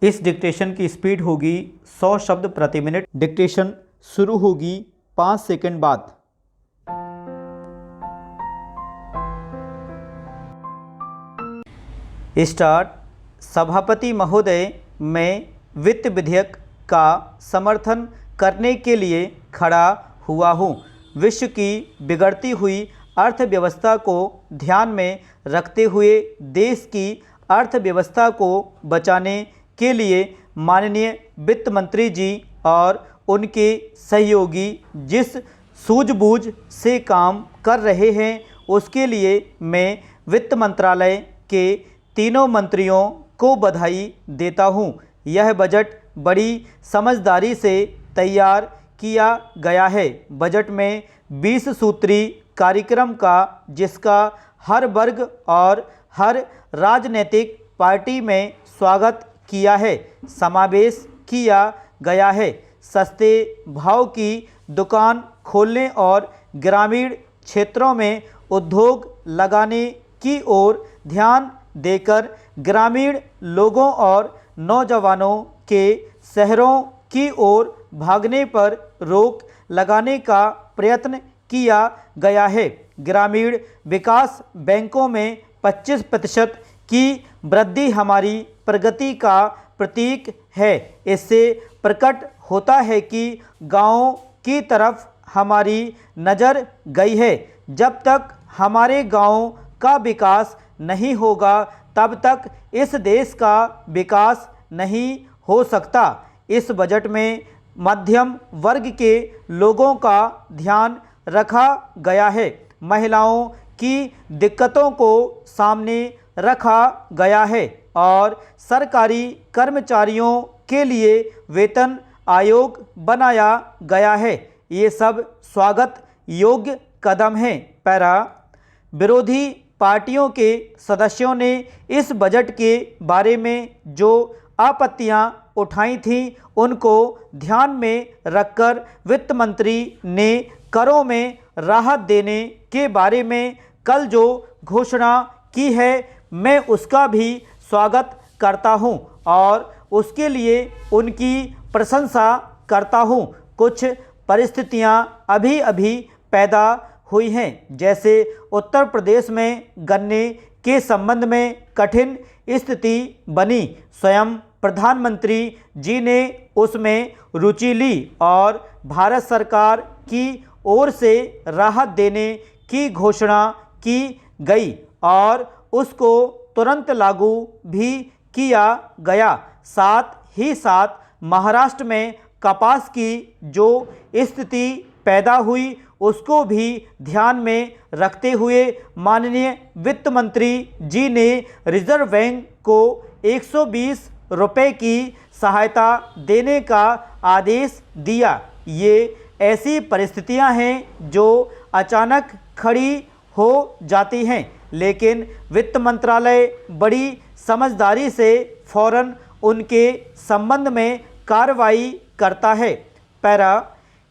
इस डिक्टेशन की स्पीड होगी 100 शब्द प्रति मिनट। डिक्टेशन शुरू होगी 5 सेकंड बाद। स्टार्ट। सभापति महोदय, मैं वित्त विधेयक का समर्थन करने के लिए खड़ा हुआ हूँ। विश्व की बिगड़ती हुई अर्थव्यवस्था को ध्यान में रखते हुए देश की अर्थव्यवस्था को बचाने के लिए माननीय वित्त मंत्री जी और उनके सहयोगी जिस सूझबूझ से काम कर रहे हैं उसके लिए मैं वित्त मंत्रालय के तीनों मंत्रियों को बधाई देता हूं। यह बजट बड़ी समझदारी से तैयार किया गया है। बजट में 20 सूत्री कार्यक्रम का जिसका हर वर्ग और हर राजनीतिक पार्टी में स्वागत किया है समावेश किया गया है। सस्ते भाव की दुकान खोलने और ग्रामीण क्षेत्रों में उद्योग लगाने की ओर ध्यान देकर ग्रामीण लोगों और नौजवानों के शहरों की ओर भागने पर रोक लगाने का प्रयत्न किया गया है। ग्रामीण विकास बैंकों में 25% की वृद्धि हमारी प्रगति का प्रतीक है। इससे प्रकट होता है कि गाँव की तरफ हमारी नज़र गई है। जब तक हमारे गाँव का विकास नहीं होगा तब तक इस देश का विकास नहीं हो सकता। इस बजट में मध्यम वर्ग के लोगों का ध्यान रखा गया है। महिलाओं की दिक्कतों को सामने रखा गया है और सरकारी कर्मचारियों के लिए वेतन आयोग बनाया गया है। ये सब स्वागत योग्य कदम हैं। पैरा। विरोधी पार्टियों के सदस्यों ने इस बजट के बारे में जो आपत्तियां उठाई थीं उनको ध्यान में रखकर वित्त मंत्री ने करों में राहत देने के बारे में कल जो घोषणा की है मैं उसका भी स्वागत करता हूं और उसके लिए उनकी प्रशंसा करता हूं। कुछ परिस्थितियां अभी अभी पैदा हुई हैं, जैसे उत्तर प्रदेश में गन्ने के संबंध में कठिन स्थिति बनी। स्वयं प्रधानमंत्री जी ने उसमें रुचि ली और भारत सरकार की ओर से राहत देने की घोषणा की गई और उसको तुरंत लागू भी किया गया। साथ ही साथ महाराष्ट्र में कपास की जो स्थिति पैदा हुई उसको भी ध्यान में रखते हुए माननीय वित्त मंत्री जी ने रिजर्व बैंक को 120 रुपये की सहायता देने का आदेश दिया। ये ऐसी परिस्थितियां हैं जो अचानक खड़ी हो जाती हैं, लेकिन वित्त मंत्रालय बड़ी समझदारी से फौरन उनके संबंध में कार्रवाई करता है। पैरा।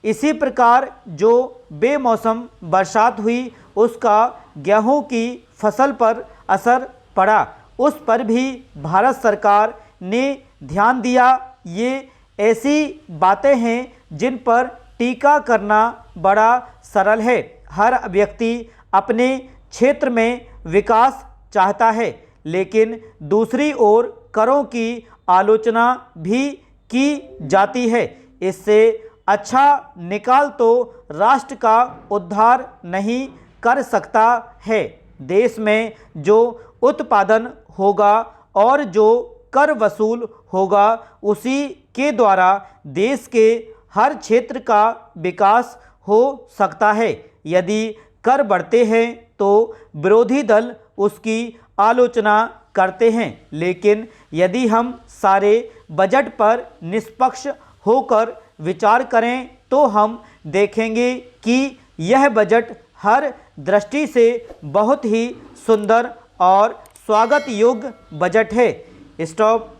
इसी प्रकार जो बेमौसम बरसात हुई उसका गेहूं की फसल पर असर पड़ा, उस पर भी भारत सरकार ने ध्यान दिया। ये ऐसी बातें हैं जिन पर टीका करना बड़ा सरल है। हर व्यक्ति अपने क्षेत्र में विकास चाहता है, लेकिन दूसरी ओर करों की आलोचना भी की जाती है। इससे अच्छा निकाल तो राष्ट्र का उद्धार नहीं कर सकता है। देश में जो उत्पादन होगा और जो कर वसूल होगा उसी के द्वारा देश के हर क्षेत्र का विकास हो सकता है। यदि कर बढ़ते हैं तो विरोधी दल उसकी आलोचना करते हैं, लेकिन यदि हम सारे बजट पर निष्पक्ष होकर विचार करें तो हम देखेंगे कि यह बजट हर दृष्टि से बहुत ही सुंदर और स्वागत योग्य बजट है। स्टॉप।